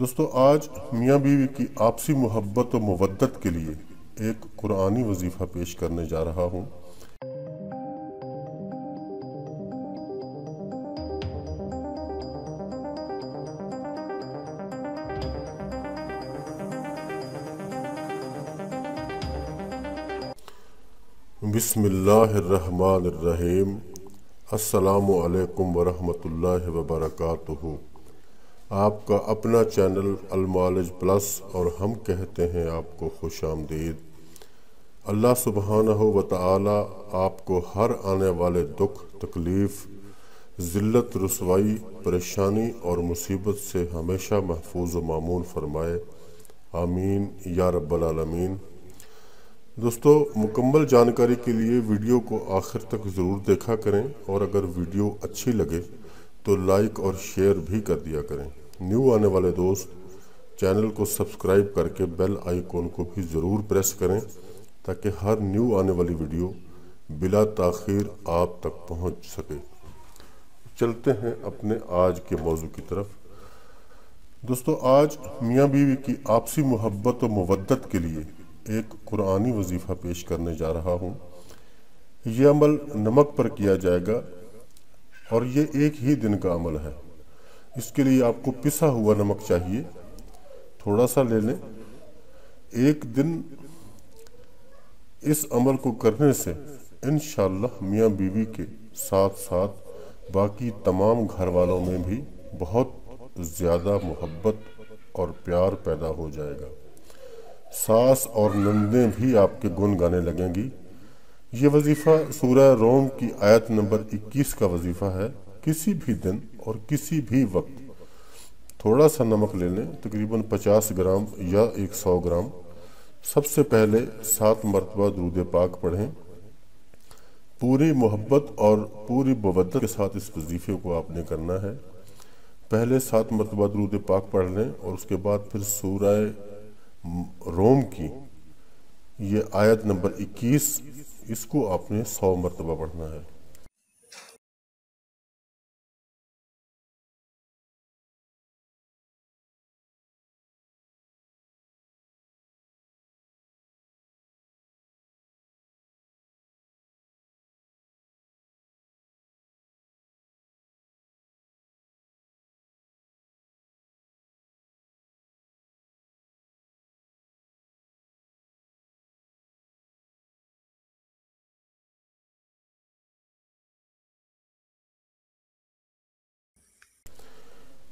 دوستو آج میاں بیوی کی آپسی محبت و مودت کے لیے ایک قرآنی وظیفہ پیش کرنے جا رہا ہوں۔ بسم اللہ الرحمن الرحیم۔ السلام علیکم ورحمۃ اللہ وبرکاتہ۔ آپ کا اپنا چینل المعالج پلس اور ہم کہتے ہیں آپ کو خوش آمدید۔ اللہ سبحانہ و تعالی آپ کو ہر آنے والے دکھ، تکلیف، ذلت، رسوائی، پریشانی اور مصیبت سے ہمیشہ محفوظ و مامون فرمائے، آمین یا رب العالمین۔ دوستو مکمل جانکاری کے لیے ویڈیو کو آخر تک ضرور دیکھا کریں، اور اگر ویڈیو اچھی لگے تو لائک اور شیئر بھی کر دیا کریں۔ نیو آنے والے دوست چینل کو سبسکرائب کر کے بیل آئیکن کو بھی ضرور پریس کریں تاکہ ہر نیو آنے والی ویڈیو بلا تاخیر آپ تک پہنچ سکے۔ چلتے ہیں اپنے آج کے موضوع کی طرف۔ دوستو آج میاں بیوی کی آپسی محبت و مودت کے لیے ایک قرآنی وظیفہ پیش کرنے جا رہا ہوں۔ یہ عمل نمک پر کیا جائے گا اور یہ ایک ہی دن کا عمل ہے۔ اس کے لیے آپ کو پسا ہوا نمک چاہیے، تھوڑا سا لے لیں۔ ایک دن اس عمل کو کرنے سے انشاءاللہ میاں بیوی کے ساتھ ساتھ باقی تمام گھر والوں میں بھی بہت زیادہ محبت اور پیار پیدا ہو جائے گا۔ ساس اور نندیں بھی آپ کے گن گانے لگیں گی۔ یہ وظیفہ سورہ روم کی آیت نمبر 21 کا وظیفہ ہے۔ کسی بھی دن اور کسی بھی وقت تھوڑا سا نمک لے لیں، تقریباً 50 گرام یا 100 گرام۔ سب سے پہلے 7 مرتبہ درود پاک پڑھیں۔ پوری محبت اور پوری مودت کے ساتھ اس وظیفے کو آپ نے کرنا ہے۔ پہلے 7 مرتبہ درود پاک پڑھ لیں اور اس کے بعد پھر سورہ روم کی یہ آیت نمبر 21، اس کو آپ نے 100 مرتبہ پڑھنا ہے۔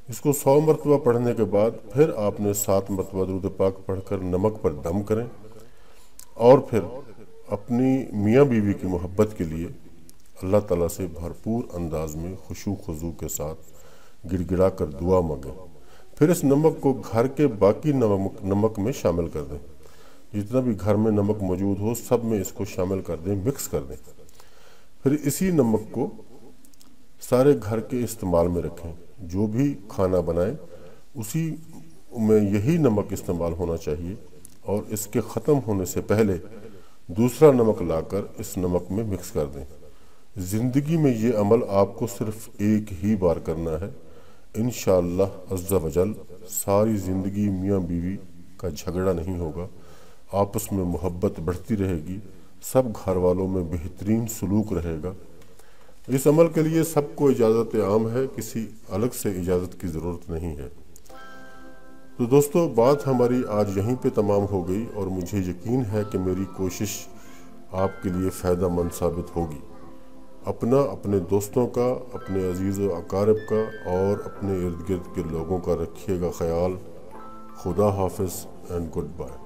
اس کو 100 مرتبہ پڑھنے کے بعد پھر آپ نے 7 مرتبہ درود پاک پڑھ کر نمک پر دم کریں، اور پھر اپنی میاں بیوی کی محبت کے لیے اللہ تعالیٰ سے بھرپور انداز میں خشوع خضوع کے ساتھ گڑ گڑا کر دعا مانگیں۔ پھر اس نمک کو گھر کے باقی نمک میں شامل کر دیں۔ جتنا بھی گھر میں نمک موجود ہو سب میں اس کو شامل کر دیں، مکس کر دیں۔ پھر اسی نمک کو سارے گھر کے استعمال میں رکھیں۔ جو بھی کھانا بنائیں اسی میں یہی نمک استعمال ہونا چاہیے، اور اس کے ختم ہونے سے پہلے دوسرا نمک لا کر اس نمک میں مکس کر دیں۔ زندگی میں یہ عمل آپ کو صرف ایک ہی بار کرنا ہے۔ انشاءاللہ عز و جل ساری زندگی میاں بیوی کا جھگڑا نہیں ہوگا، آپس میں محبت بڑھتی رہے گی، سب گھر والوں میں بہترین سلوک رہے گا۔ اس عمل کے لیے سب کو اجازت عام ہے، کسی الگ سے اجازت کی ضرورت نہیں ہے۔ تو دوستو بات ہماری آج یہیں پہ تمام ہو گئی، اور مجھے یقین ہے کہ میری کوشش آپ کے لیے فائدہ مند ثابت ہوگی۔ اپنے دوستوں کا، اپنے عزیز و اقارب کا اور اپنے ارد گرد کے لوگوں کا رکھیے گا خیال۔ خدا حافظ اینڈ گڈ بائے۔